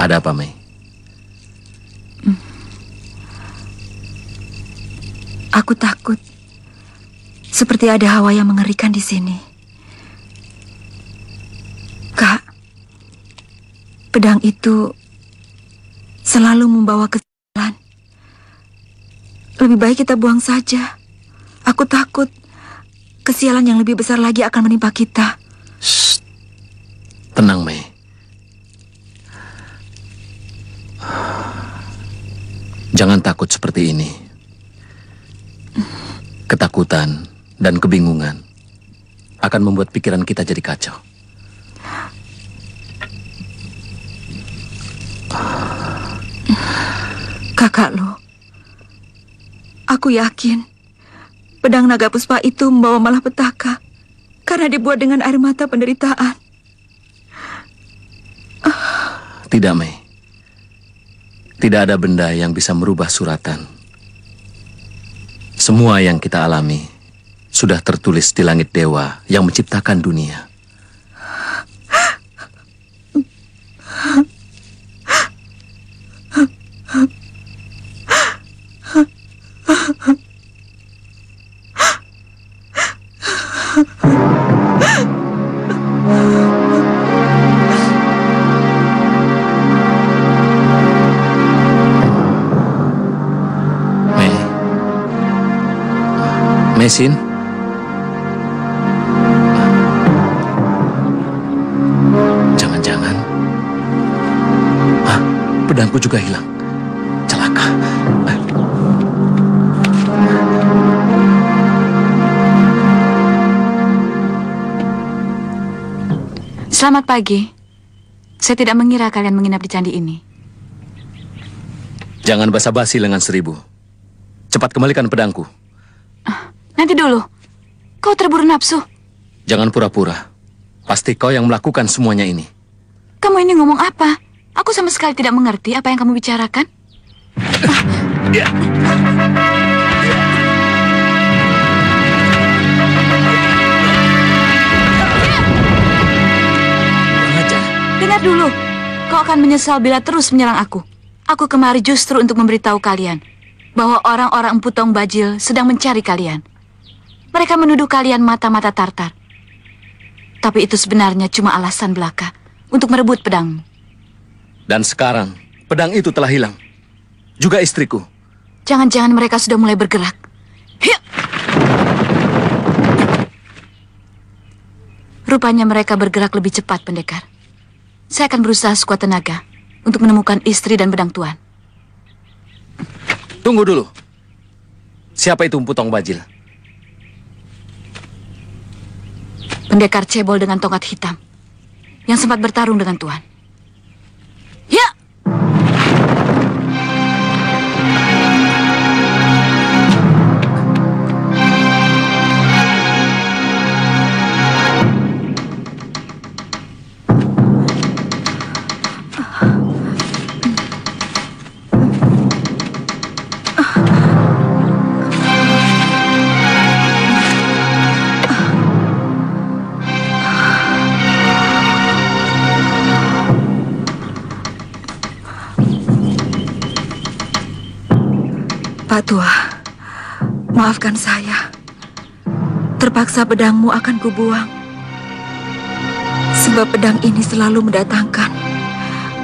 Ada apa, Mei? Aku takut. Seperti ada hawa yang mengerikan di sini. Kak, pedang itu selalu membawa kesialan. Lebih baik kita buang saja. Aku takut kesialan yang lebih besar lagi akan menimpa kita. Shh. Tenang, Mei. Jangan takut seperti ini. Ketakutan dan kebingungan akan membuat pikiran kita jadi kacau. Kakak Lu, aku yakin pedang naga puspa itu membawa malapetaka karena dibuat dengan air mata penderitaan. Tidak, Mei. Tidak ada benda yang bisa merubah suratan. Semua yang kita alami sudah tertulis di langit dewa yang menciptakan dunia. Mesin, jangan-jangan, pedangku juga hilang. Celaka. Selamat pagi. Saya tidak mengira kalian menginap di candi ini. Jangan basa-basi lengan seribu. Cepat kembalikan pedangku. Nanti dulu. Kau terburu nafsu. Jangan pura-pura. Pasti kau yang melakukan semuanya ini. Kamu ini ngomong apa? Aku sama sekali tidak mengerti apa yang kamu bicarakan. Dengar dulu. Kau akan menyesal bila terus menyerang aku. Aku kemari justru untuk memberitahu kalian bahwa orang-orang Empu Tong Bajil sedang mencari kalian. Mereka menuduh kalian mata-mata Tartar. Tapi itu sebenarnya cuma alasan belaka untuk merebut pedangmu. Dan sekarang, pedang itu telah hilang. Juga istriku. Jangan-jangan mereka sudah mulai bergerak. Hiya! Rupanya mereka bergerak lebih cepat, pendekar. Saya akan berusaha sekuat tenaga untuk menemukan istri dan pedang Tuan. Tunggu dulu. Siapa itu Empu Tong Bajil? Pendekar cebol dengan tongkat hitam yang sempat bertarung dengan Tuan. Ya! Pak Tua, maafkan saya. Terpaksa pedangmu akan kubuang. Sebab pedang ini selalu mendatangkan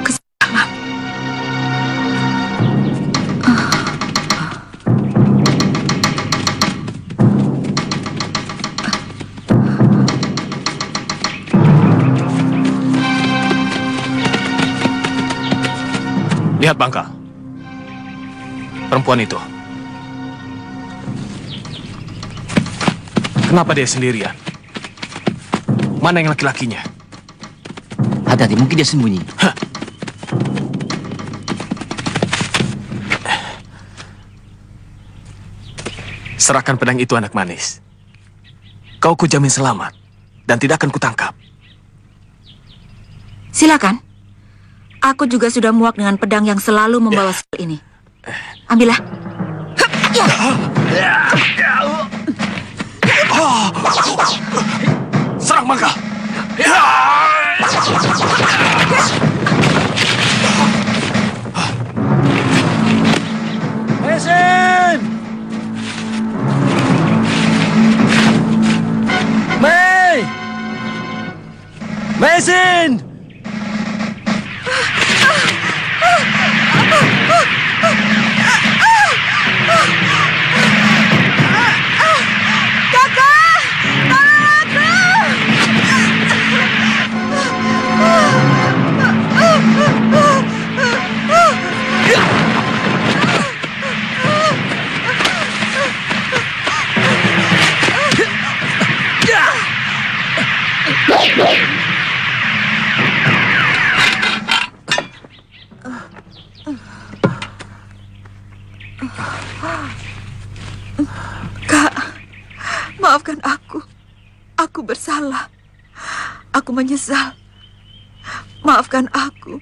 kesialan. Lihat Bangka. Perempuan itu. Kenapa dia sendirian? Mana yang laki-lakinya? Hati-hati, mungkin dia sembunyi. Hah. Serahkan pedang itu, anak manis. Kau kujamin selamat dan tidak akan kutangkap. Silakan. Aku juga sudah muak dengan pedang yang selalu membawa sial ini. Ambillah. Serang Bangka! Maafkan aku. Aku bersalah. Aku menyesal. Maafkan aku.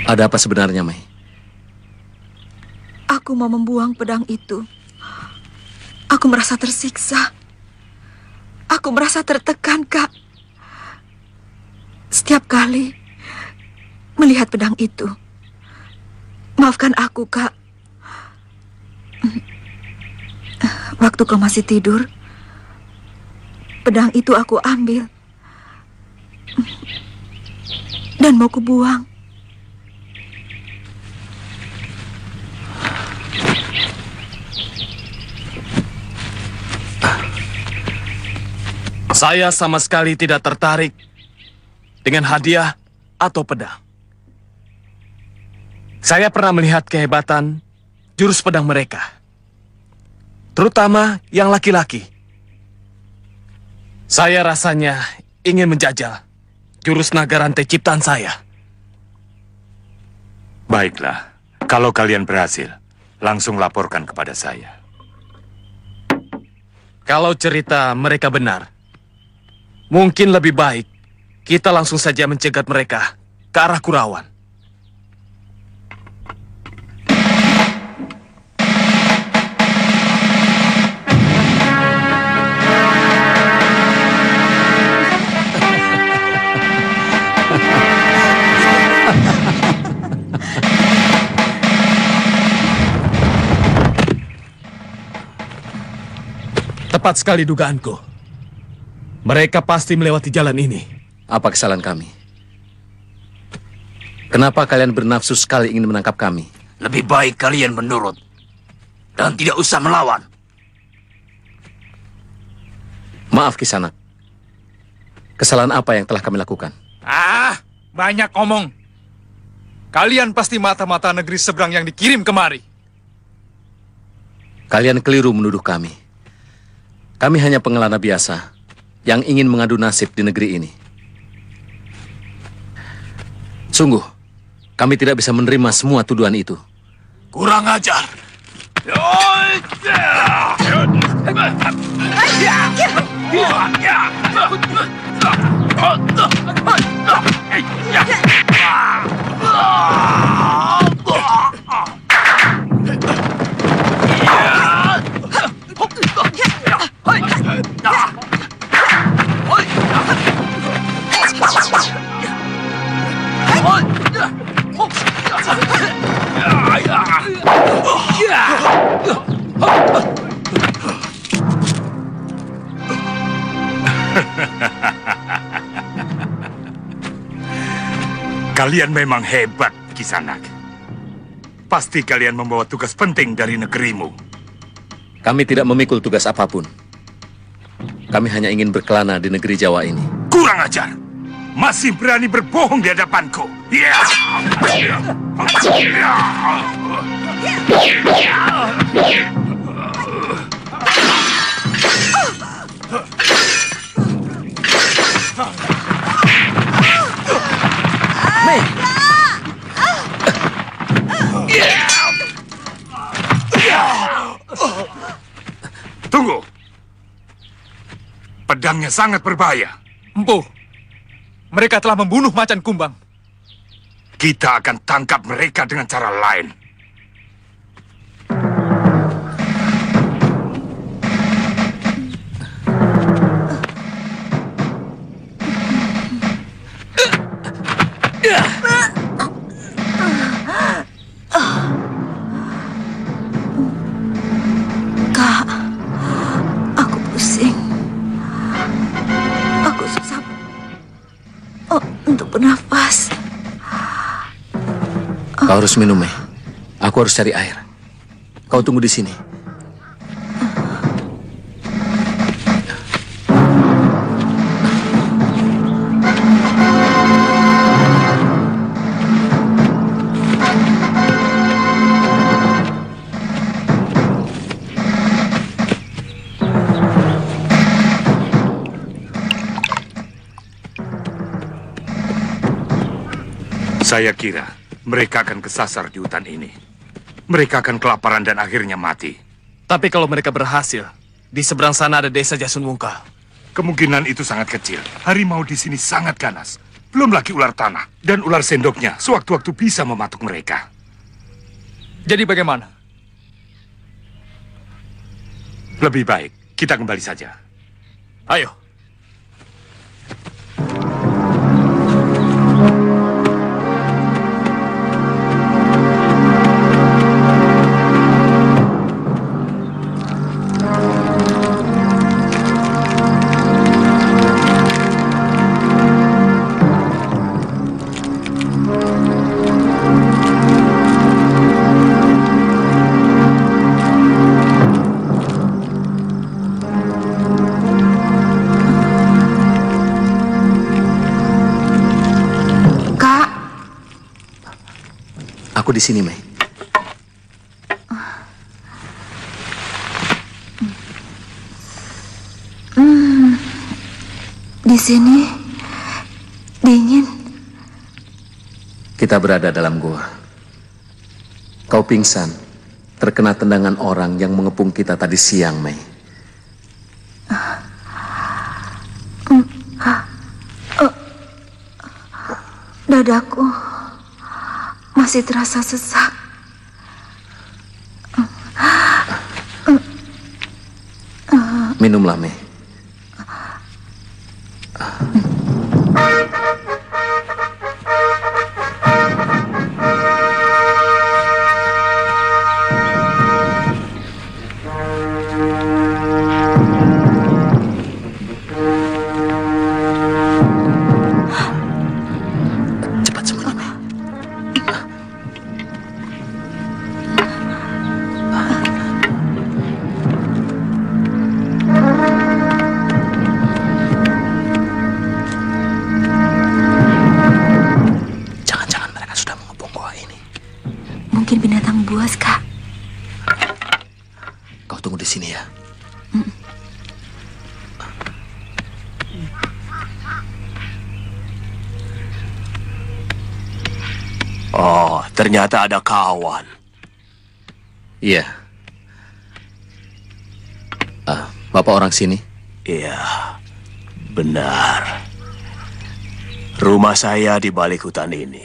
Ada apa sebenarnya, Mei? Aku mau membuang pedang itu. Aku merasa tersiksa. Aku merasa tertekan, Kak. Setiap kali melihat pedang itu. Maafkan aku, Kak. Waktu kau masih tidur, pedang itu aku ambil. Dan mau kubuang. Saya sama sekali tidak tertarik dengan hadiah atau pedang. Saya pernah melihat kehebatan jurus pedang mereka, terutama yang laki-laki. Saya rasanya ingin menjajal jurus naga rantai ciptaan saya. Baiklah, kalau kalian berhasil, langsung laporkan kepada saya. Kalau cerita mereka benar, mungkin lebih baik kita langsung saja mencegat mereka ke arah Kurawan. Tepat sekali dugaanku. Mereka pasti melewati jalan ini. Apa kesalahan kami? Kenapa kalian bernafsu sekali ingin menangkap kami? Lebih baik kalian menurut dan tidak usah melawan. Maaf, Kisanak. Kesalahan apa yang telah kami lakukan? Banyak omong. Kalian pasti mata-mata negeri seberang yang dikirim kemari. Kalian keliru menuduh kami. Kami hanya pengelana biasa yang ingin mengadu nasib di negeri ini. Sungguh, kami tidak bisa menerima semua tuduhan itu. Kurang ajar. Kalian memang hebat, Kisanak. Pasti kalian membawa tugas penting dari negerimu. Kami tidak memikul tugas apapun. Kami hanya ingin berkelana di negeri Jawa ini. Kurang ajar! Masih berani berbohong di hadapanku. Tunggu. Pedangnya sangat berbahaya. Empu, mereka telah membunuh Macan Kumbang. Kita akan tangkap mereka dengan cara lain. Kak, aku pusing. Aku susah untuk bernafas. Kau harus minum, Mei. Aku harus cari air. Kau tunggu di sini. Saya kira mereka akan kesasar di hutan ini. Mereka akan kelaparan dan akhirnya mati. Tapi kalau mereka berhasil, di seberang sana ada desa Jasun Wungkal. Kemungkinan itu sangat kecil. Harimau di sini sangat ganas. Belum lagi ular tanah. Dan ular sendoknya sewaktu-waktu bisa mematuk mereka. Jadi bagaimana? Lebih baik kita kembali saja. Ayo. Aku di sini, Mei. Di sini dingin. Kita berada dalam gua. Kau pingsan, terkena tendangan orang yang mengepung kita tadi siang, Mei. Dadaku masih terasa sesak. Minumlah, Mei. Cepat semuanya, Mei. Jangan-jangan mereka sudah mengepung gua ini. Mungkin binatang buas, Kak. Kau tunggu di sini ya. Oh, ternyata ada kawan. Iya. Bapak orang sini? Iya, benar. Rumah saya di balik hutan ini.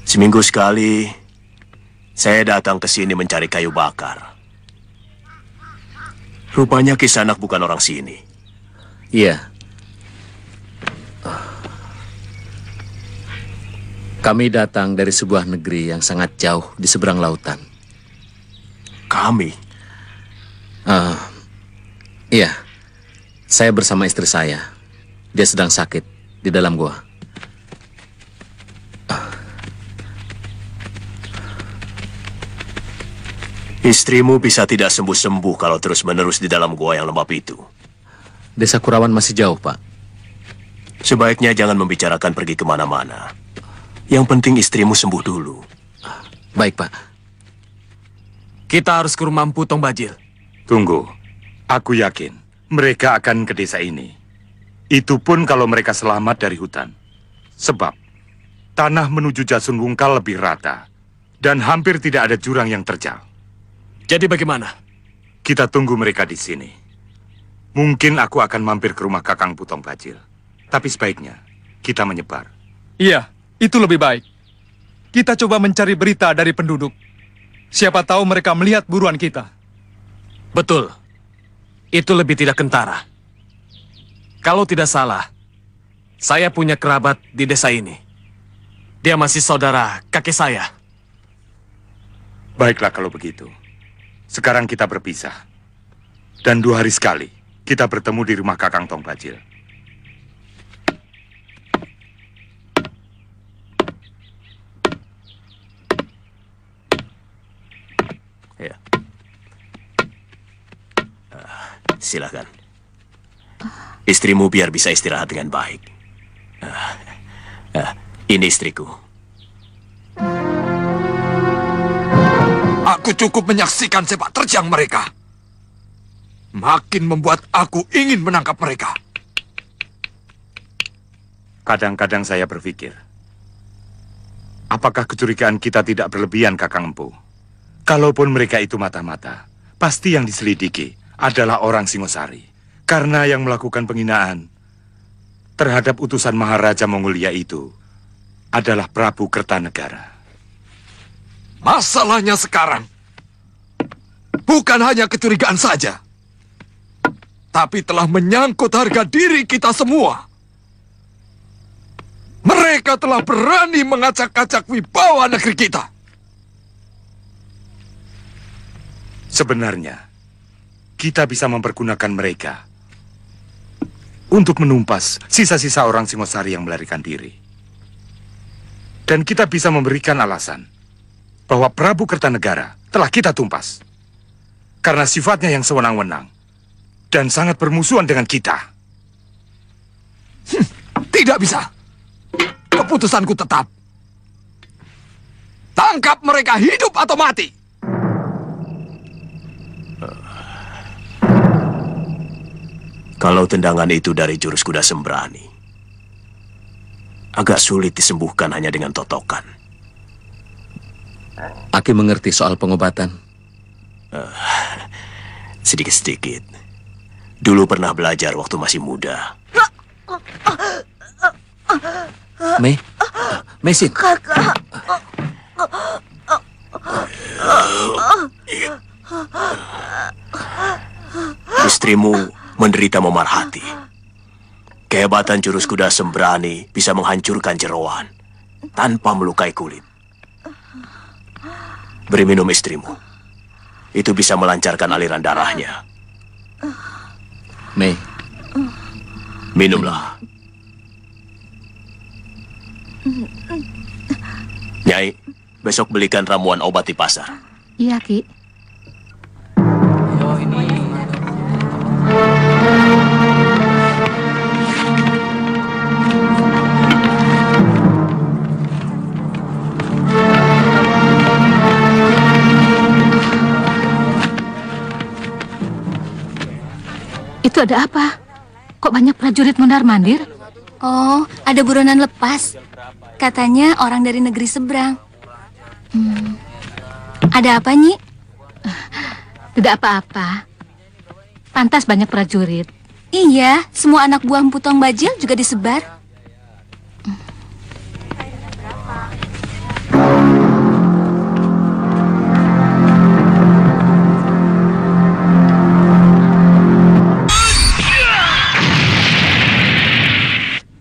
Seminggu sekali, saya datang ke sini mencari kayu bakar. Rupanya Kisanak bukan orang sini. Iya. Kami datang dari sebuah negeri yang sangat jauh di seberang lautan. Kami? Iya. Saya bersama istri saya. Dia sedang sakit di dalam gua. Istrimu bisa tidak sembuh-sembuh kalau terus-menerus di dalam gua yang lembab itu. Desa Kurawan masih jauh, Pak. Sebaiknya jangan membicarakan pergi kemana-mana. Yang penting istrimu sembuh dulu. Baik, Pak. Kita harus ke rumah Empu Tong Bajil. Tunggu. Aku yakin mereka akan ke desa ini. Itu pun kalau mereka selamat dari hutan. Sebab tanah menuju Jasun Wungkal lebih rata. Dan hampir tidak ada jurang yang terjal. Jadi bagaimana? Kita tunggu mereka di sini. Mungkin aku akan mampir ke rumah Kakang Putong Bajil. Tapi sebaiknya kita menyebar. Iya, itu lebih baik. Kita coba mencari berita dari penduduk. Siapa tahu mereka melihat buruan kita. Betul. Itu lebih tidak kentara. Kalau tidak salah, saya punya kerabat di desa ini. Dia masih saudara kakek saya. Baiklah kalau begitu. Sekarang kita berpisah. Dan 2 hari sekali kita bertemu di rumah Kakang Tong Bajil. Ya. Silakan. Istrimu biar bisa istirahat dengan baik. Ini istriku. Aku cukup menyaksikan sepak terjang mereka. Makin membuat aku ingin menangkap mereka. Kadang-kadang saya berpikir, Apakah kecurigaan kita tidak berlebihan, Kakang Empu? Kalaupun mereka itu mata-mata, pasti yang diselidiki adalah orang Singosari. Karena yang melakukan penghinaan terhadap utusan Maharaja Mongolia itu adalah Prabu Kertanegara. Masalahnya sekarang bukan hanya kecurigaan saja, tapi telah menyangkut harga diri kita semua. Mereka telah berani mengacak-acak wibawa negeri kita. Sebenarnya, kita bisa mempergunakan mereka untuk menumpas sisa-sisa orang Singosari yang melarikan diri. Dan kita bisa memberikan alasan bahwa Prabu Kertanegara telah kita tumpas karena sifatnya yang sewenang-wenang dan sangat bermusuhan dengan kita. Tidak bisa. Keputusanku tetap. Tangkap mereka hidup atau mati. Kalau tendangan itu dari jurus kuda sembrani, agak sulit disembuhkan hanya dengan totokan. Aki mengerti soal pengobatan. Sedikit-sedikit. Dulu pernah belajar waktu masih muda. Mesin. Istrimu menderita memar hati. Kehebatan jurus kuda sembrani bisa menghancurkan jeroan tanpa melukai kulit. Beri minum istrimu. Itu bisa melancarkan aliran darahnya. Mei, minumlah. Nyai, besok belikan ramuan obat di pasar. Iya, Ki. Itu ada apa? Kok banyak prajurit mondar-mandir? Oh, ada buronan lepas. Katanya orang dari negeri seberang. Ada apa, Nyi? Tidak apa-apa. Pantas banyak prajurit. Iya, semua anak buah Empu Tong Bajil juga disebar.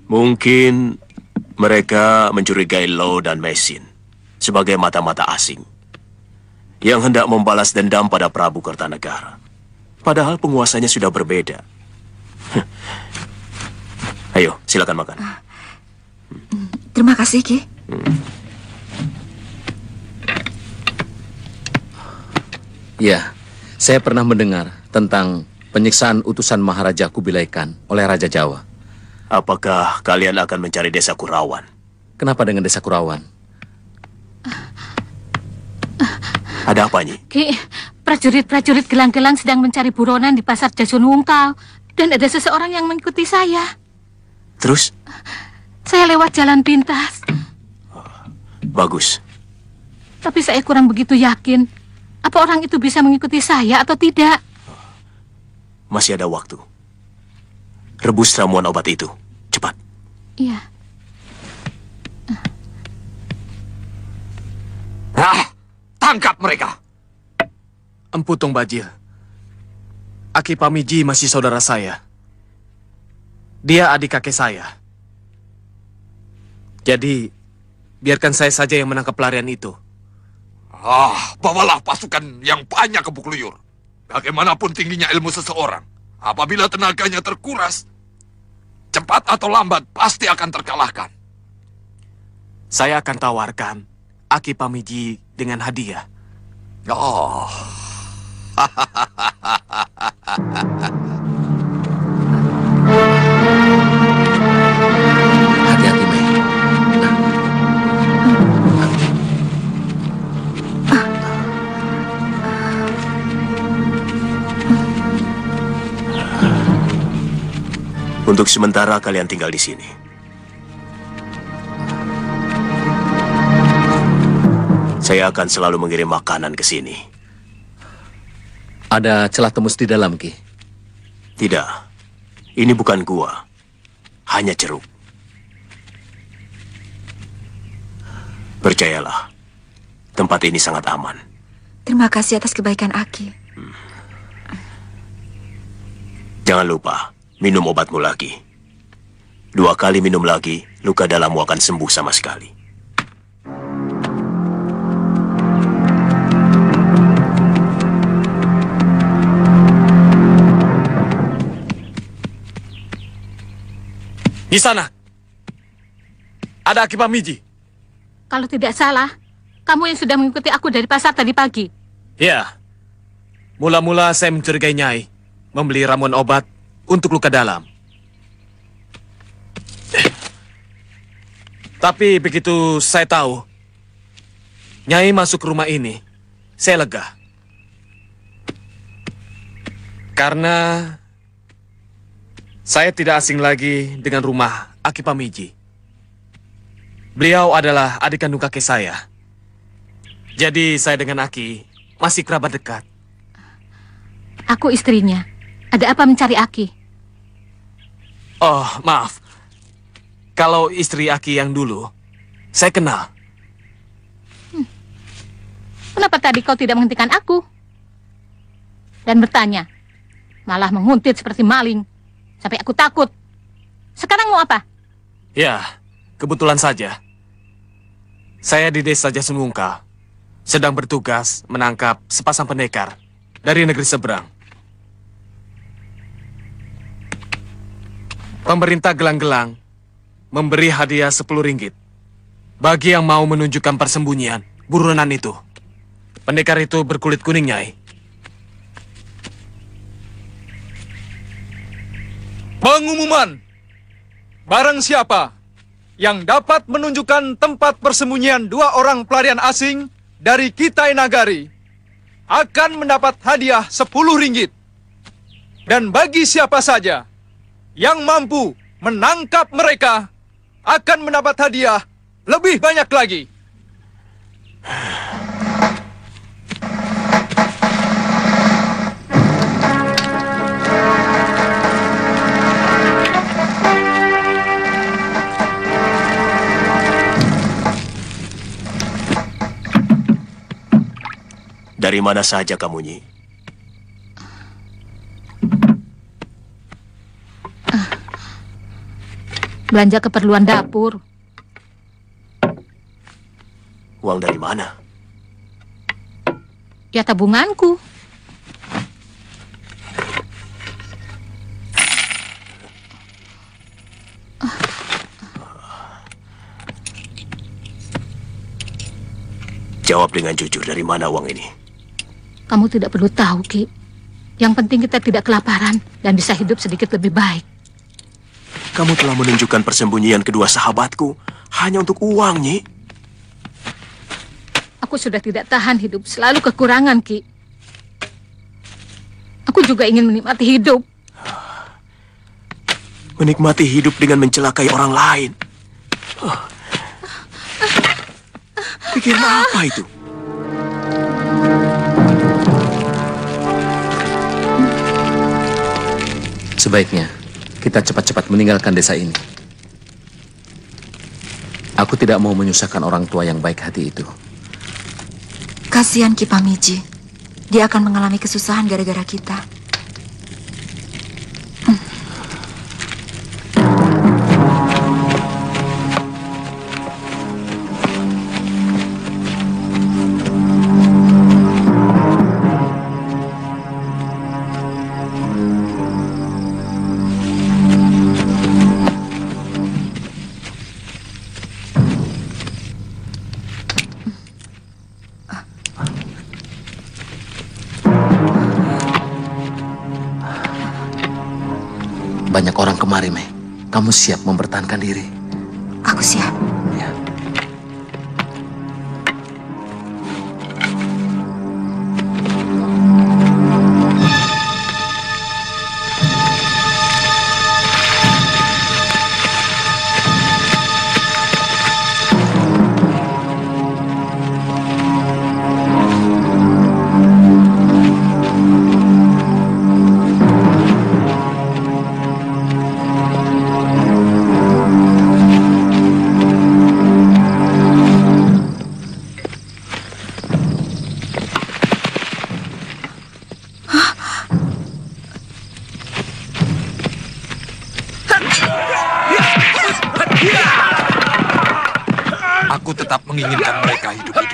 Mungkin mereka mencurigai Lo dan Mesin sebagai mata-mata asing yang hendak membalas dendam pada Prabu Kertanegara. Padahal penguasanya sudah berbeda. Ayo, silakan makan. Terima kasih, Ki. Ya, saya pernah mendengar tentang penyiksaan utusan Maharaja Kubilai Khan oleh Raja Jawa. Apakah kalian akan mencari desa Kurawan? Kenapa dengan desa Kurawan? Ada apa, Nyi? Ki, prajurit-prajurit gelang-gelang sedang mencari buronan di pasar Jasun Wungkal. Dan ada seseorang yang mengikuti saya. Terus? Saya lewat jalan pintas. Bagus. Tapi saya kurang begitu yakin. Apa orang itu bisa mengikuti saya atau tidak? Masih ada waktu. Rebus ramuan obat itu. Cepat. Iya. Tangkap mereka. Empu Tong Bajil. Aki Pamiji masih saudara saya. Dia adik kakek saya. Jadi, biarkan saya saja yang menangkap pelarian itu. Bawalah pasukan yang banyak ke Bukluyur. Bagaimanapun tingginya ilmu seseorang, apabila tenaganya terkuras, cepat atau lambat pasti akan terkalahkan. Saya akan tawarkan Aki Pamiji dengan hadiah. Hati-hati, Mei. Untuk sementara kalian tinggal di sini. Saya akan selalu mengirim makanan ke sini. Ada celah tembus di dalam, Ki? Tidak. Ini bukan gua. Hanya ceruk. Percayalah, tempat ini sangat aman. Terima kasih atas kebaikan Aki. Jangan lupa, minum obatmu lagi. 2 kali minum lagi, luka dalammu akan sembuh sama sekali. Di sana, ada Aki Pamiji. Kalau tidak salah, kamu yang sudah mengikuti aku dari pasar tadi pagi. Ya, mula-mula saya mencurigai Nyai membeli ramuan obat untuk luka dalam. Tapi begitu saya tahu Nyai masuk ke rumah ini, saya lega. Karena saya tidak asing lagi dengan rumah Aki Pamiji. Beliau adalah adik kandung kakek saya. Jadi saya dengan Aki masih kerabat dekat. Aku istrinya. Ada apa mencari Aki? Oh, maaf. Kalau istri Aki yang dulu, saya kenal. Kenapa tadi kau tidak menghentikan aku? Dan bertanya, malah menguntit seperti maling. Sampai aku takut. Sekarang mau apa? Ya, kebetulan saja. Saya di desa Jasunungkal sedang bertugas menangkap sepasang pendekar dari negeri seberang. Pemerintah Gelang-Gelang memberi hadiah 10 ringgit bagi yang mau menunjukkan persembunyian buronan itu. Pendekar itu berkulit kuning, Nyai. Pengumuman. Barang siapa yang dapat menunjukkan tempat persembunyian 2 orang pelarian asing dari Kitai Nagari akan mendapat hadiah 10 ringgit. Dan bagi siapa saja yang mampu menangkap mereka akan mendapat hadiah lebih banyak lagi. Dari mana saja kamu, Nyi? Belanja keperluan dapur. Uang dari mana? Ya tabunganku. Jawab dengan jujur, dari mana uang ini? Kamu tidak perlu tahu, Ki. Yang penting kita tidak kelaparan dan bisa hidup sedikit lebih baik. Kamu telah menunjukkan persembunyian kedua sahabatku hanya untuk uang, Nyi. Aku sudah tidak tahan hidup selalu kekurangan, Ki. Aku juga ingin menikmati hidup. Menikmati hidup dengan mencelakai orang lain. Pikiran apa itu? Sebaiknya kita cepat-cepat meninggalkan desa ini. Aku tidak mau menyusahkan orang tua yang baik hati itu. Kasihan Ki Pamiji. Dia akan mengalami kesusahan gara-gara kita. Banyak orang kemari, Mei. Kamu siap mempertahankan diri? Aku siap. Ya. aku tetap menginginkan mereka hidup-hidup.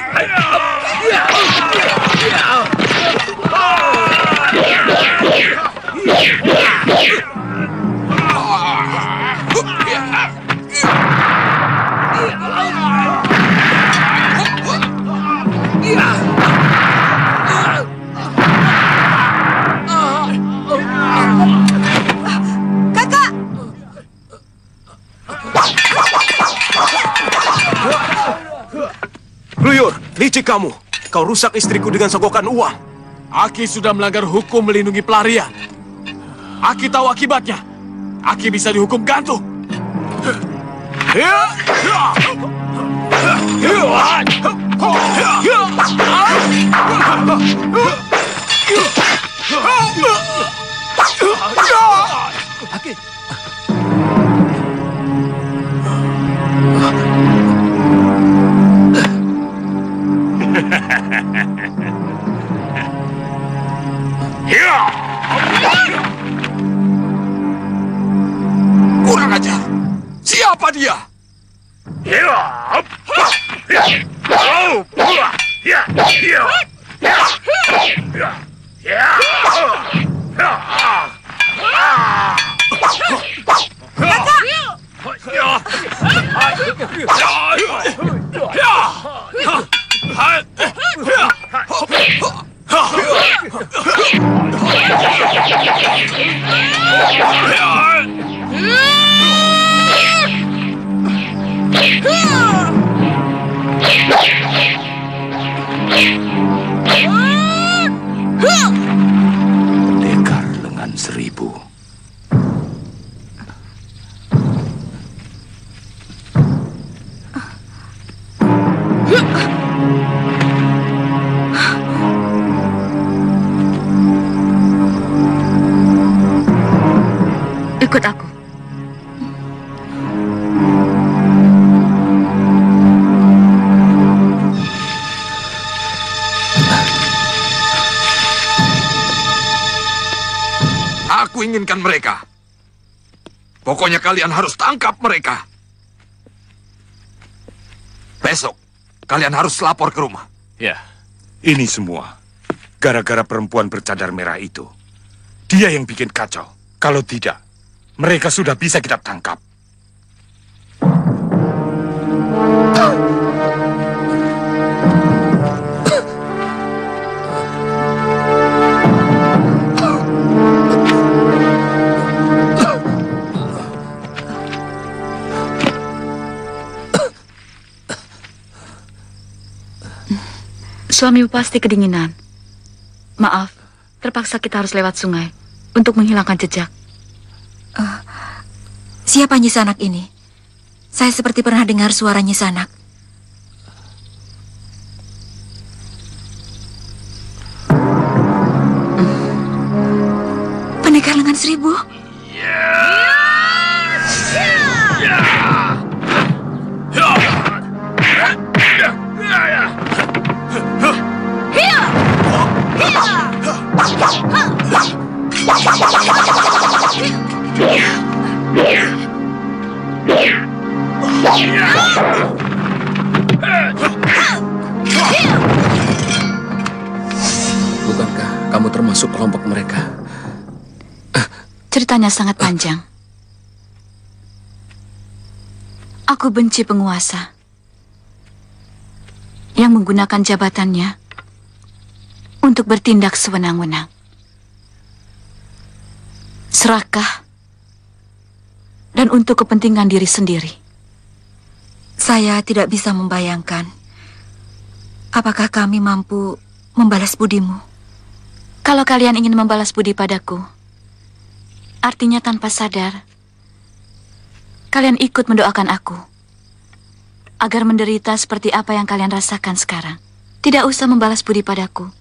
Kakak! Luyur, licik kamu. Kau rusak istriku dengan sogokan uang. Aki sudah melanggar hukum melindungi pelarian. Aki tahu akibatnya. Aki bisa dihukum gantung. Aki. Kurang ajar. Siapa dia? Pendekar lengan seribu. Ikut aku. Aku inginkan mereka. Pokoknya kalian harus tangkap mereka. Besok, kalian harus lapor ke rumah. Ya. Ini semua gara-gara perempuan bercadar merah itu. Dia yang bikin kacau. Kalau tidak, mereka sudah bisa kita tangkap. Suamimu pasti kedinginan. Maaf, terpaksa kita harus lewat sungai untuk menghilangkan jejak. Siapa Nyisanak ini? Saya seperti pernah dengar suara Nyisanak. Pendekar lengan seribu? Bukankah kamu termasuk kelompok mereka? Ceritanya sangat panjang. Aku benci penguasa yang menggunakan jabatannya untuk bertindak sewenang-wenang. Serakah dan untuk kepentingan diri sendiri. Saya tidak bisa membayangkan apakah kami mampu membalas budimu. Kalau kalian ingin membalas budi padaku, artinya tanpa sadar, kalian ikut mendoakan aku agar menderita seperti apa yang kalian rasakan sekarang. Tidak usah membalas budi padaku,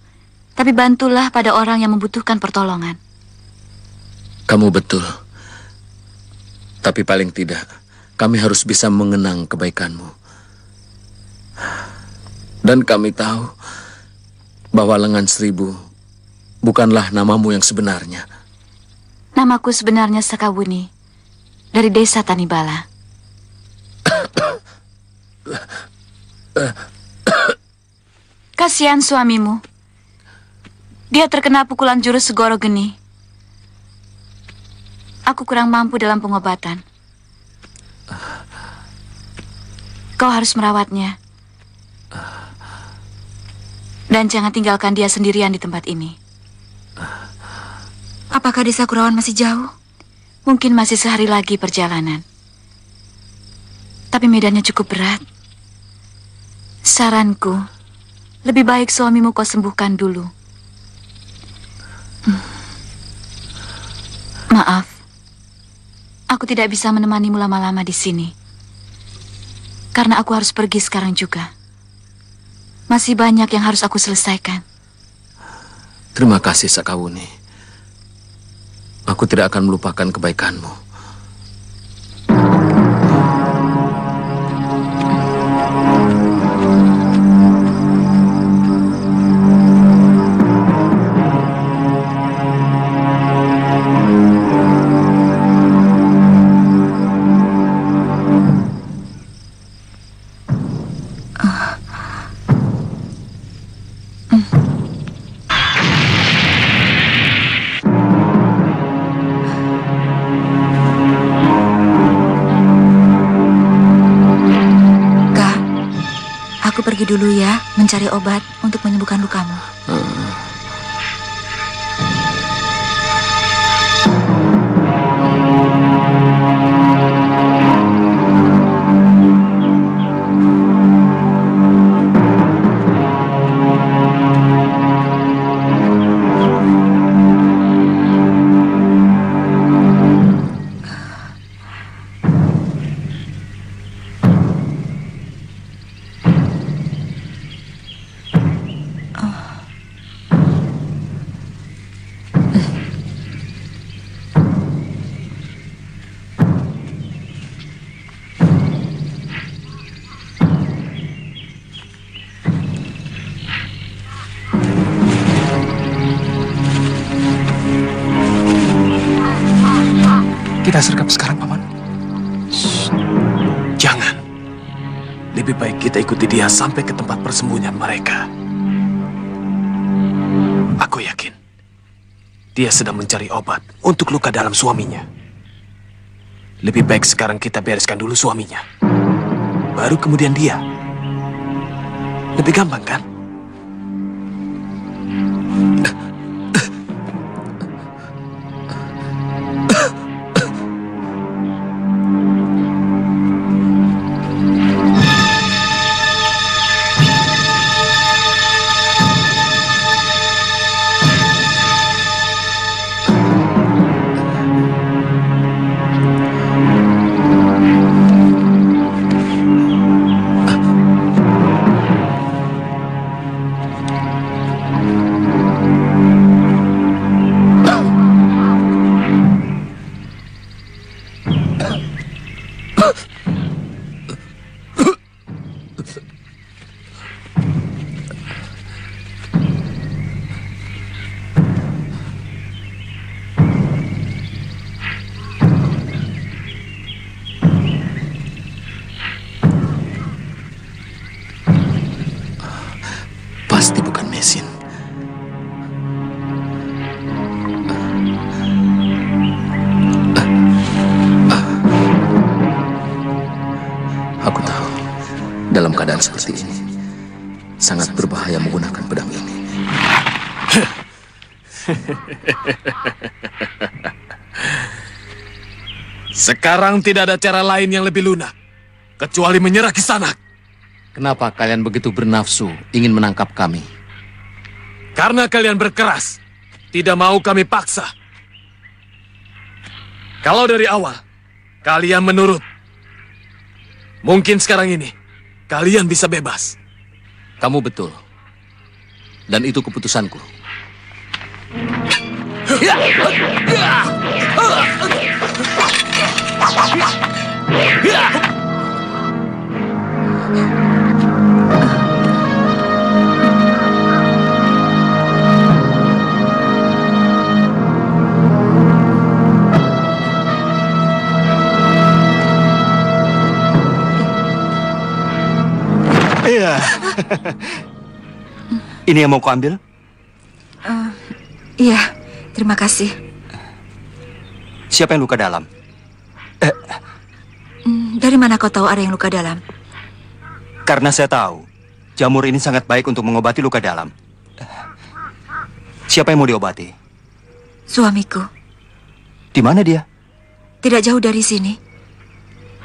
tapi bantulah pada orang yang membutuhkan pertolongan. Kamu betul. Tapi paling tidak, kami harus bisa mengenang kebaikanmu. Dan kami tahu bahwa lengan seribu bukanlah namamu yang sebenarnya. Namaku sebenarnya Sakawuni, dari desa Tanibala. Kasihan suamimu. Dia terkena pukulan jurus Segoro Geni. Aku kurang mampu dalam pengobatan. Kau harus merawatnya. Dan jangan tinggalkan dia sendirian di tempat ini. Apakah desa Kurawan masih jauh? Mungkin masih sehari lagi perjalanan. Tapi medannya cukup berat. Saranku, lebih baik suamimu kau sembuhkan dulu. Maaf, aku tidak bisa menemanimu lama-lama di sini. Karena aku harus pergi sekarang juga. Masih banyak yang harus aku selesaikan. Terima kasih, Sakawuni. Aku tidak akan melupakan kebaikanmu. Aku pergi dulu ya, mencari obat untuk menyembuhkan lukamu. Kita sergap sekarang, Paman. Jangan. Lebih baik kita ikuti dia sampai ke tempat persembunyian mereka. Aku yakin dia sedang mencari obat untuk luka dalam suaminya. Lebih baik sekarang kita bereskan dulu suaminya. Baru kemudian dia. Lebih gampang, kan? Pasti bukan mesin. Aku tahu, dalam keadaan seperti ini, sangat berbahaya menggunakan pedang ini. Sekarang tidak ada cara lain yang lebih lunak, kecuali menyerah Kisanak. Kenapa kalian begitu bernafsu ingin menangkap kami? Karena kalian berkeras, tidak mau kami paksa. Kalau dari awal, kalian menurut, mungkin sekarang ini, kalian bisa bebas. Kamu betul. Dan itu keputusanku. Iya. Ini yang mau kau ambil? Iya, terima kasih. Siapa yang luka dalam? Dari mana kau tahu ada yang luka dalam? Karena saya tahu, jamur ini sangat baik untuk mengobati luka dalam. Siapa yang mau diobati? Suamiku. Di mana dia? Tidak jauh dari sini.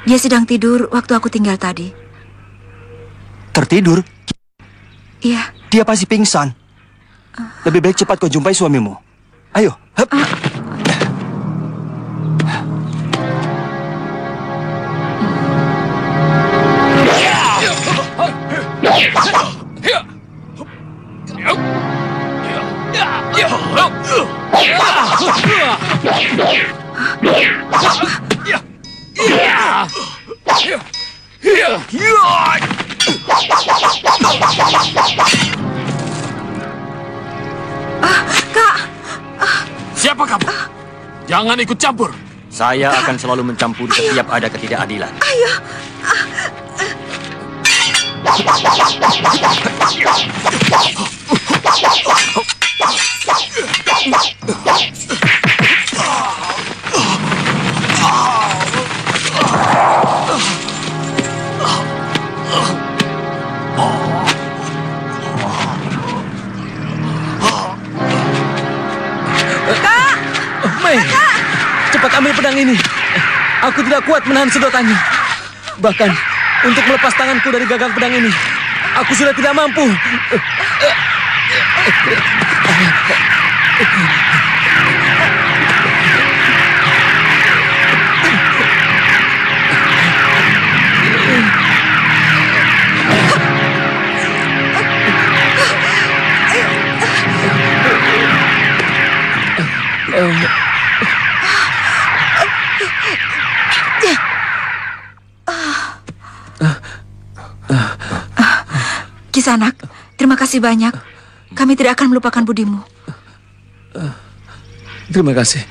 Dia sedang tidur waktu aku tinggal tadi. Tertidur? Iya. Dia pasti pingsan. Lebih baik cepat kau jumpai suamimu. Ayo, hep. Kak! Siapa kamu? Jangan ikut campur. Saya akan selalu mencampuri setiap ada ketidakadilan. Ayo! Mei, cepat ambil pedang ini. Aku tidak kuat menahan sedotannya. Bahkan untuk melepas tanganku dari gagang pedang ini, aku sudah tidak mampu. Kisanak, terima kasih banyak. Kami tidak akan melupakan budimu. Terima kasih.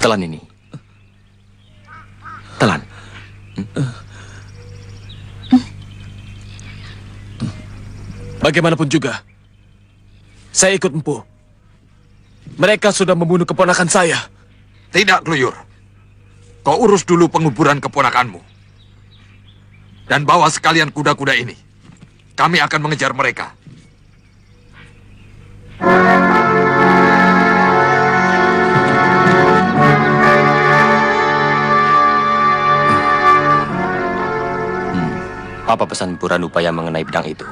Telan ini. Telan. Bagaimanapun juga, saya ikut Empu. Mereka sudah membunuh keponakan saya. Tidak, Kluyur. Kau urus dulu penguburan keponakanmu. Dan bawa sekalian kuda-kuda ini. Kami akan mengejar mereka. Apa pesan Puranubaya mengenai pedang itu?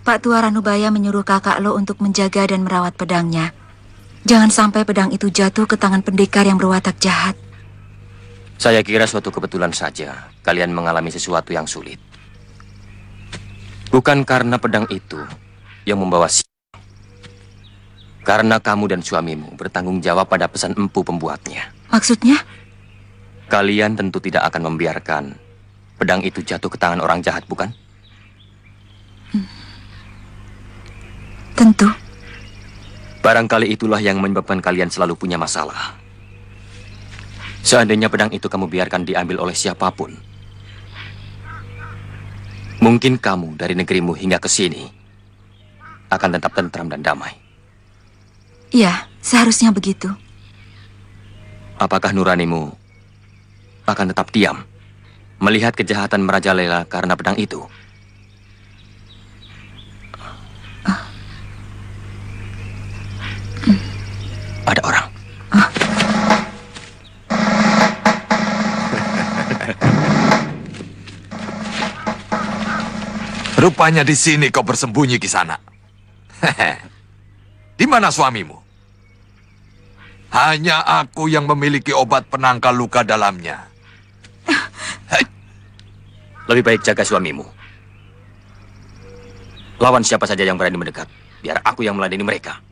Pak Tua Ranubaya menyuruh kakak lo untuk menjaga dan merawat pedangnya. Jangan sampai pedang itu jatuh ke tangan pendekar yang berwatak jahat. Saya kira suatu kebetulan saja kalian mengalami sesuatu yang sulit. Bukan karena pedang itu yang membawa sial. Karena kamu dan suamimu bertanggung jawab pada pesan Empu pembuatnya. Maksudnya? Kalian tentu tidak akan membiarkan pedang itu jatuh ke tangan orang jahat, bukan? Tentu. Barangkali itulah yang menyebabkan kalian selalu punya masalah. Seandainya pedang itu kamu biarkan diambil oleh siapapun, mungkin kamu dari negerimu hingga ke sini akan tetap tentram dan damai. Iya, seharusnya begitu. Apakah nuranimu akan tetap diam melihat kejahatan merajalela karena pedang itu? Ada orang. Rupanya di sini kau bersembunyi, Kisanak. Di mana suamimu? Hanya aku yang memiliki obat penangkal luka dalamnya. Lebih baik jaga suamimu. Lawan siapa saja yang berani mendekat. Biar aku yang meladeni mereka.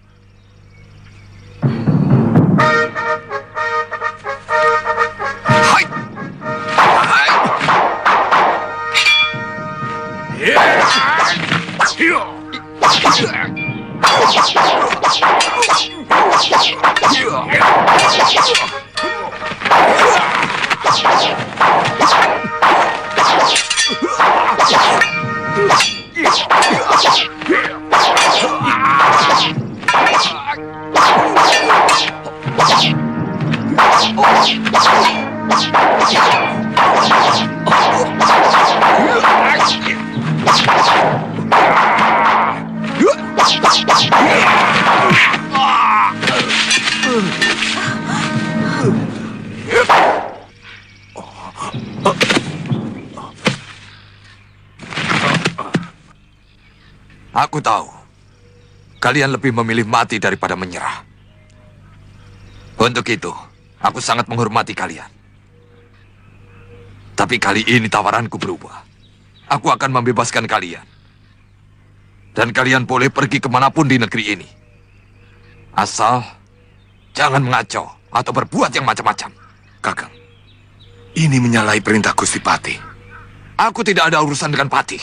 Aku tahu, kalian lebih memilih mati daripada menyerah. Untuk itu, aku sangat menghormati kalian. Tapi kali ini tawaranku berubah. Aku akan membebaskan kalian. Dan kalian boleh pergi kemanapun di negeri ini. Asal, jangan mengacau atau berbuat yang macam-macam. Kakang, ini menyalahi perintah Gusti Patih. Aku tidak ada urusan dengan Patih.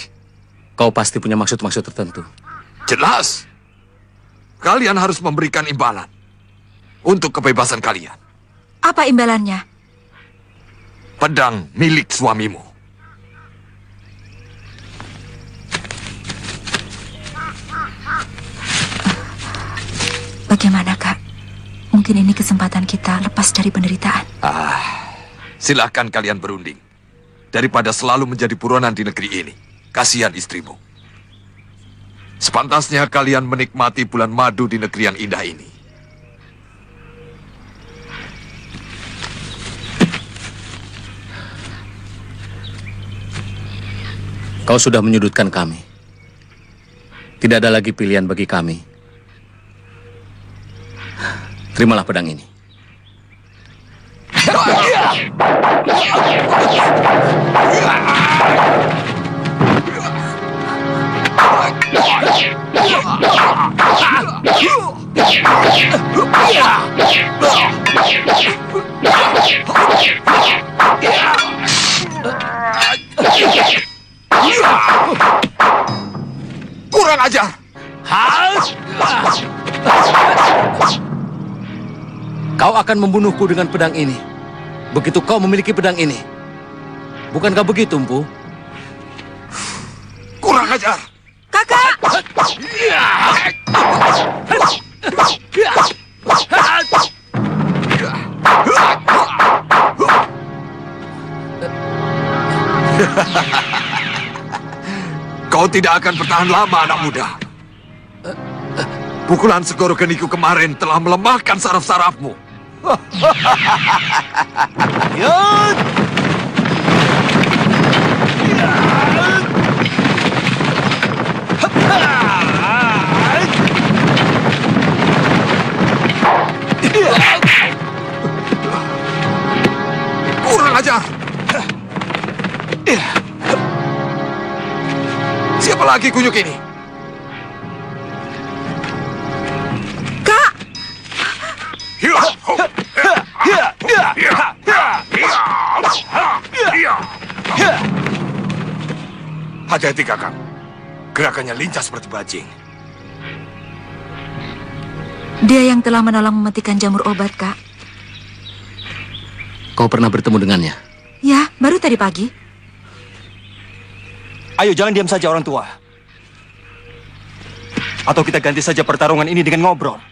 Kau pasti punya maksud-maksud tertentu. Jelas. Kalian harus memberikan imbalan untuk kebebasan kalian. Apa imbalannya? Pedang milik suamimu. Bagaimana, Kak? Mungkin ini kesempatan kita lepas dari penderitaan. Silahkan kalian berunding. Daripada selalu menjadi buronan di negeri ini. Kasihan istrimu. Sepantasnya kalian menikmati bulan madu di negeri yang indah ini. Kau sudah menyudutkan kami. Tidak ada lagi pilihan bagi kami. Terimalah pedang ini. Kurang ajar. Kau akan membunuhku dengan pedang ini. Begitu kau memiliki pedang ini. Bukankah begitu, Empu? Kurang ajar. Kakak! Kau tidak akan bertahan lama, anak muda. Pukulan Segoro Geniku kemarin telah melemahkan saraf-sarafmu. Kurang ajar. Siapa lagi kunyuk ini? Kak! Hati-hati, Kakang. Gerakannya lincah seperti bajing. Dia yang telah menolong mematikan jamur obat, Kak. Kau pernah bertemu dengannya? Ya, baru tadi pagi. Ayo, jangan diam saja orang tua. Atau kita ganti saja pertarungan ini dengan ngobrol.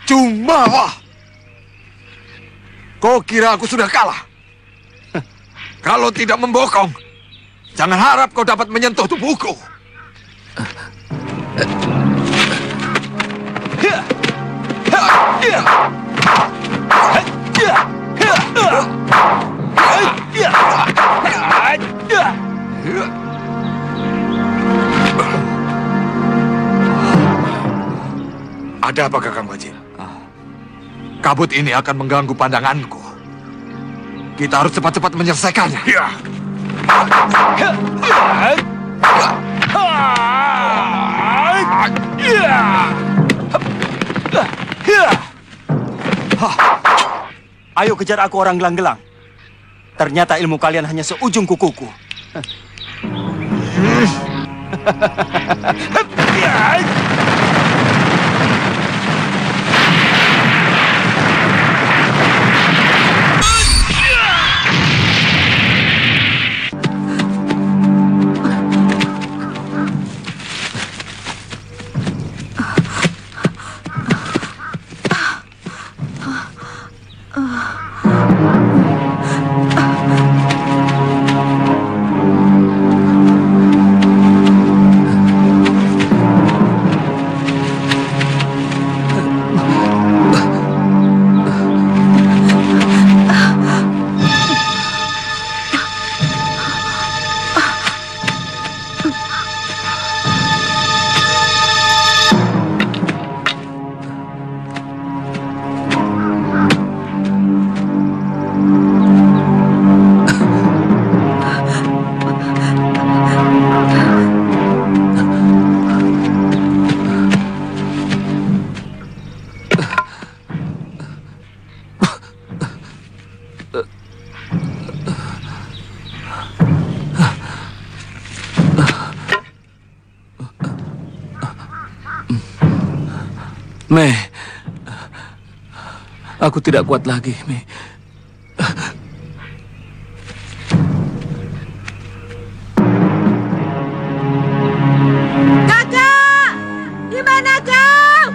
Jumawa! Kau kira aku sudah kalah? Kalau tidak membokong, jangan harap kau dapat menyentuh tubuhku. Ada apa, Kakang Bajil? Kabut ini akan mengganggu pandanganku. Kita harus cepat-cepat menyelesaikannya. Ya. Ayo kejar aku, orang gelang-gelang. Ternyata ilmu kalian hanya seujung kukuku. Mei, aku tidak kuat lagi, Mei. Kakak, di mana kau?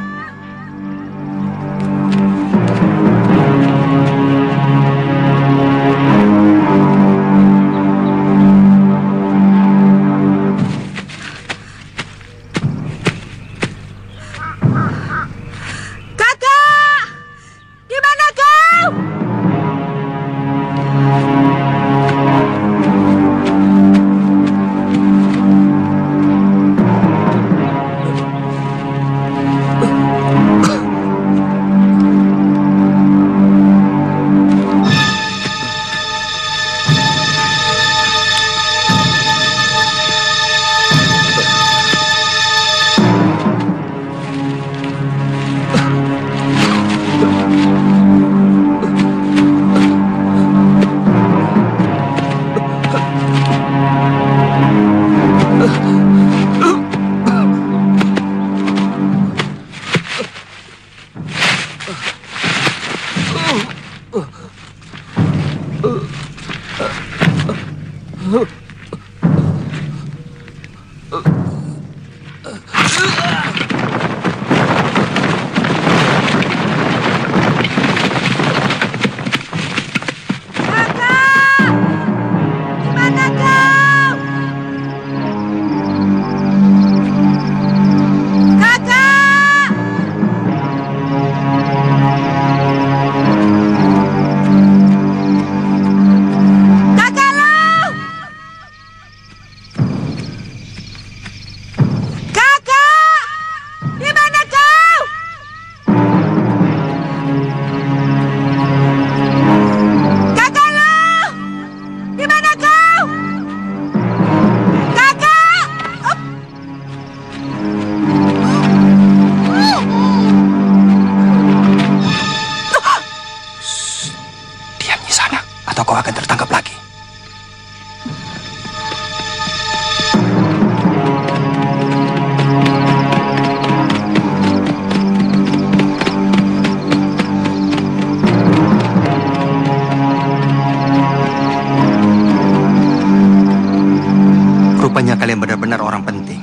Rupanya kalian benar-benar orang penting.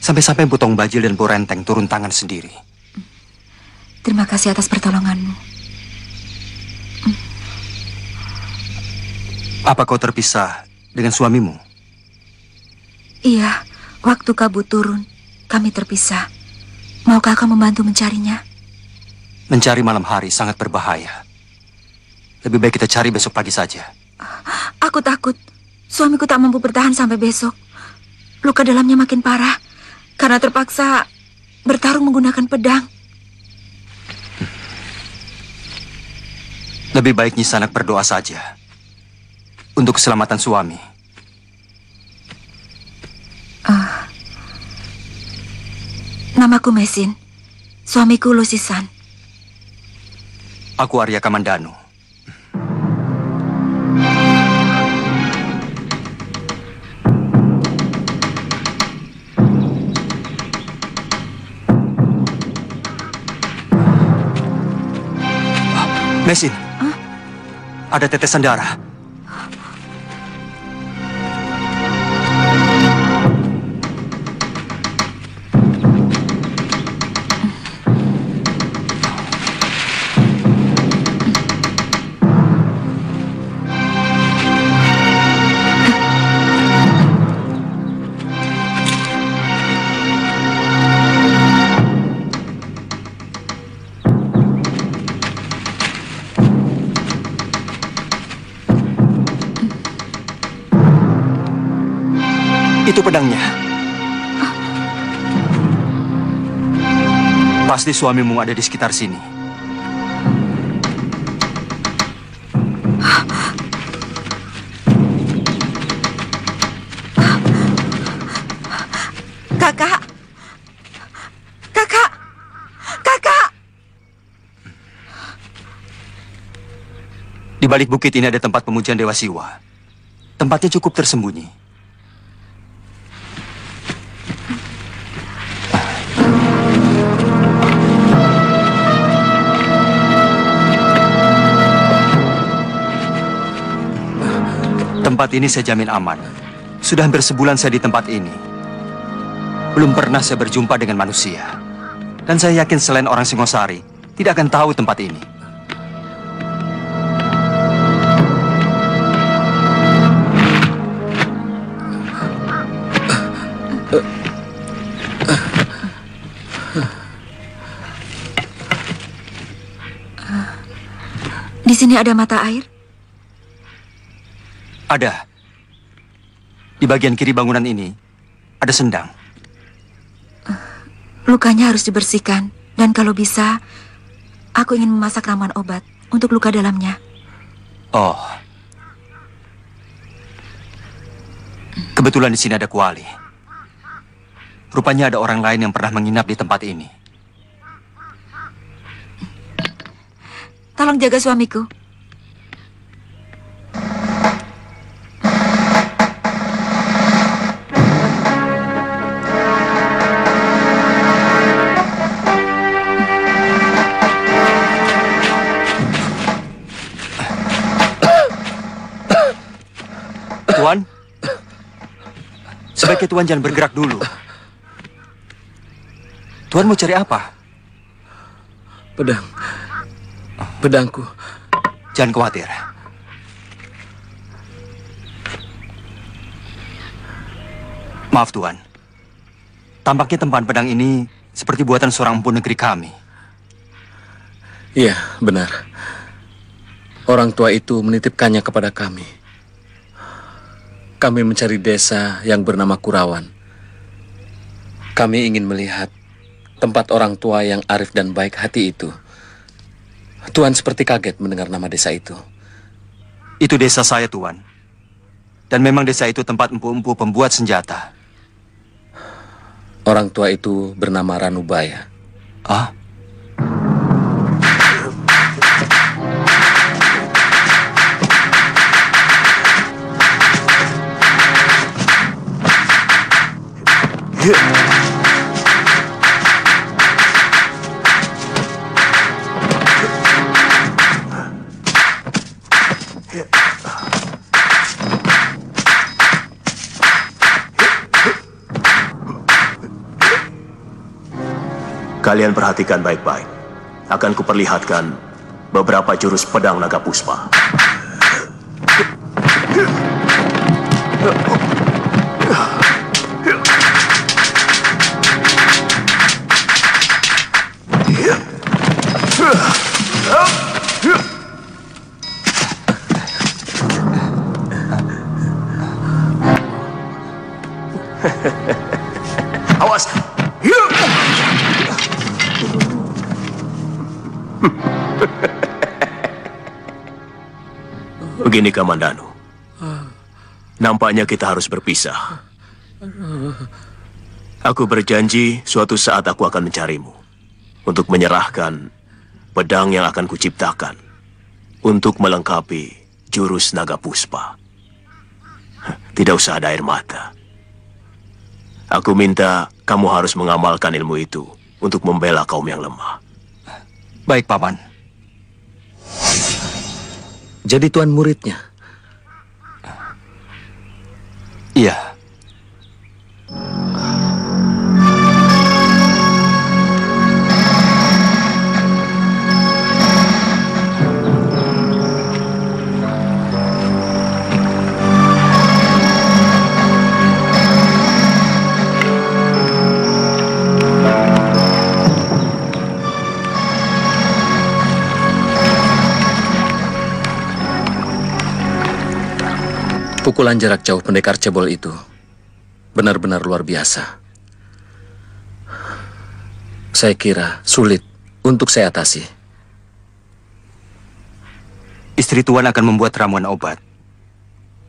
Sampai-sampai Putong Bajil dan Bu Renteng turun tangan sendiri. Terima kasih atas pertolonganmu. Apa kau terpisah dengan suamimu? Iya, waktu kabut turun, kami terpisah. Maukah kau membantu mencarinya? Mencari malam hari sangat berbahaya. Lebih baik kita cari besok pagi saja. Aku takut. Suamiku tak mampu bertahan sampai besok. Luka dalamnya makin parah karena terpaksa bertarung menggunakan pedang. Lebih baik Nyisanak berdoa saja untuk keselamatan suami. Namaku Mesin. Suamiku Lusisan. Aku Arya Kamandanu. Mesin, ada tetesan darah. Itu pedangnya. Pasti suamimu ada di sekitar sini. Kakak! Kakak! Kakak! Di balik bukit ini ada tempat pemujian Dewa Siwa. Tempatnya cukup tersembunyi. Tempat ini saya jamin aman. Sudah hampir sebulan saya di tempat ini. Belum pernah saya berjumpa dengan manusia. Dan saya yakin selain orang Singosari, tidak akan tahu tempat ini. Di sini ada mata air? Ada. Di bagian kiri bangunan ini, ada sendang. Lukanya harus dibersihkan. Dan kalau bisa, aku ingin memasak ramuan obat untuk luka dalamnya. Oh. Kebetulan di sini ada kuali. Rupanya ada orang lain yang pernah menginap di tempat ini. Tolong jaga suamiku. Tuan, sebaiknya Tuan jangan bergerak dulu. Tuan mau cari apa? Pedangku. Jangan khawatir. Maaf Tuan. Tampaknya tempahan pedang ini seperti buatan seorang empu negeri kami. Iya, benar. Orang tua itu menitipkannya kepada kami. Kami mencari desa yang bernama Kurawan. Kami ingin melihat tempat orang tua yang arif dan baik hati itu. Tuan seperti kaget mendengar nama desa itu. Itu desa saya, Tuan. Dan memang desa itu tempat empu-empu pembuat senjata. Orang tua itu bernama Ranubaya. Ah? Kalian perhatikan baik-baik. Akan kuperlihatkan beberapa jurus pedang naga puspa. Awas! Begini Kamandanu. Nampaknya kita harus berpisah. Aku berjanji suatu saat aku akan mencarimu untuk menyerahkan pedang yang akan kuciptakan untuk melengkapi jurus naga puspa. Tidak usah ada air mata. Aku minta kamu harus mengamalkan ilmu itu untuk membela kaum yang lemah. Baik, Paman. Jadi Tuan muridnya? Iya. Pukulan jarak jauh pendekar cebol itu benar-benar luar biasa. Saya kira sulit untuk saya atasi. Istri Tuan akan membuat ramuan obat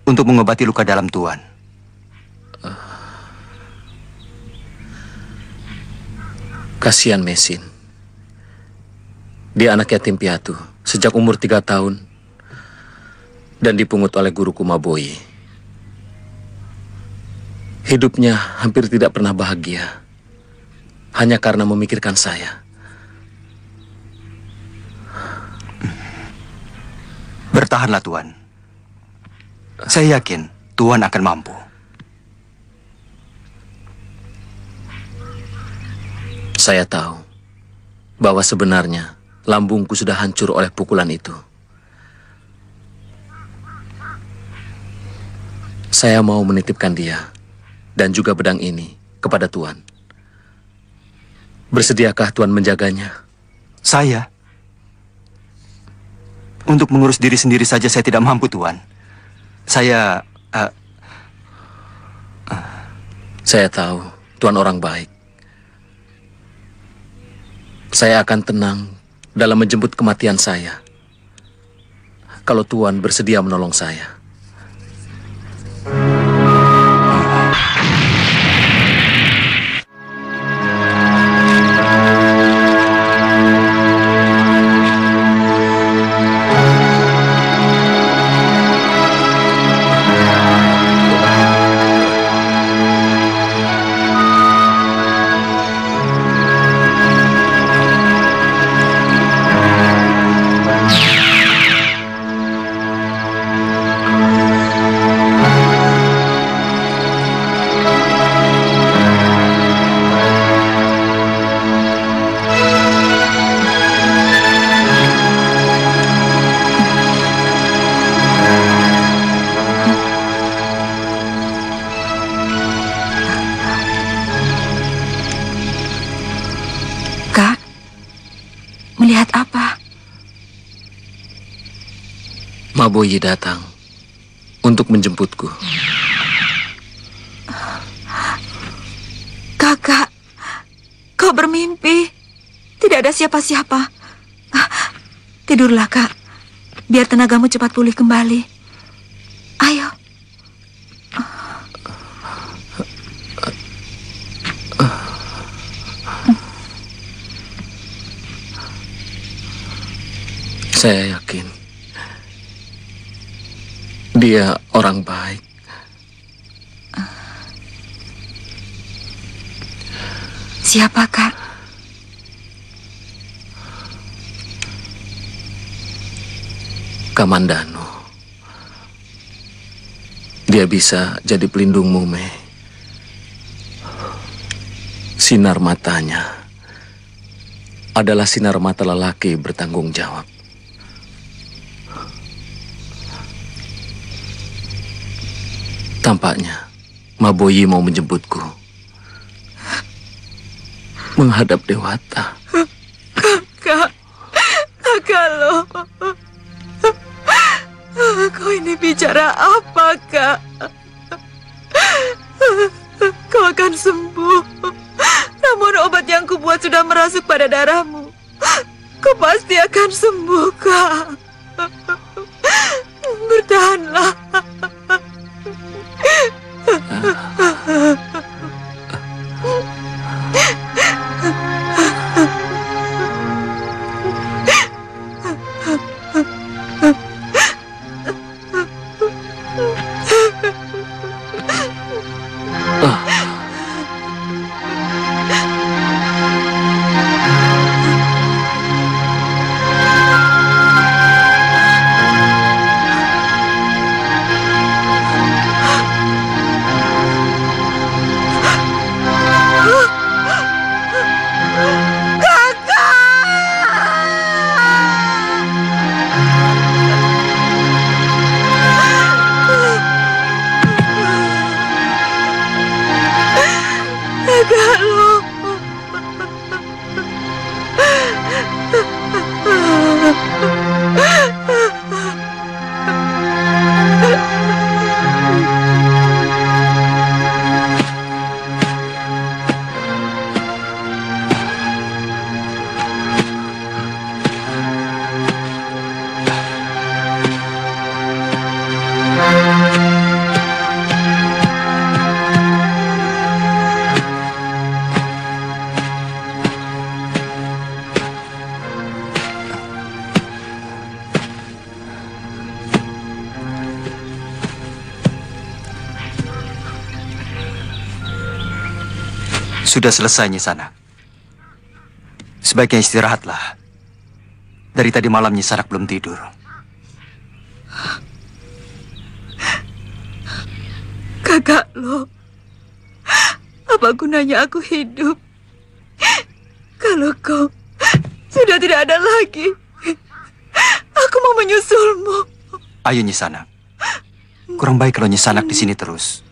untuk mengobati luka dalam Tuan. Kasihan Mesin. Dia anak yatim piatu sejak umur 3 tahun dan dipungut oleh guruku Maboyi. Hidupnya hampir tidak pernah bahagia hanya karena memikirkan saya. Bertahanlah Tuan. Saya yakin Tuan akan mampu. Saya tahu bahwa sebenarnya lambungku sudah hancur oleh pukulan itu. Saya mau menitipkan dia dan juga pedang ini kepada Tuan. Bersediakah Tuan menjaganya? Saya? Untuk mengurus diri sendiri saja saya tidak mampu, Tuan. Saya tahu Tuan orang baik. Saya akan tenang dalam menjemput kematian saya kalau Tuan bersedia menolong saya. Melihat apa? Maboyi datang untuk menjemputku. Kakak, kau bermimpi. Tidak ada siapa-siapa. Tidurlah, Kak. Biar tenagamu cepat pulih kembali. Ayo. Saya yakin dia orang baik. Siapa, Kak? Kamandano. Dia bisa jadi pelindungmu, Mei. Sinar matanya adalah sinar mata lelaki bertanggung jawab. Tampaknya Maboyi mau menjemputku menghadap Dewata. Kakak lo. Kau ini bicara apa, Kak? Kau akan sembuh. Namun obat yang kubuat sudah merasuk pada darahmu. Kau pasti akan sembuh, Kak. Bertahanlah. Sudah selesai, Nyisanak. Sebaiknya istirahatlah. Dari tadi malam Nyisanak belum tidur. Kakak Lo, apa gunanya aku hidup kalau kau sudah tidak ada lagi? Aku mau menyusulmu. Ayo Nyisanak. Kurang baik kalau Nyisanak di sini terus.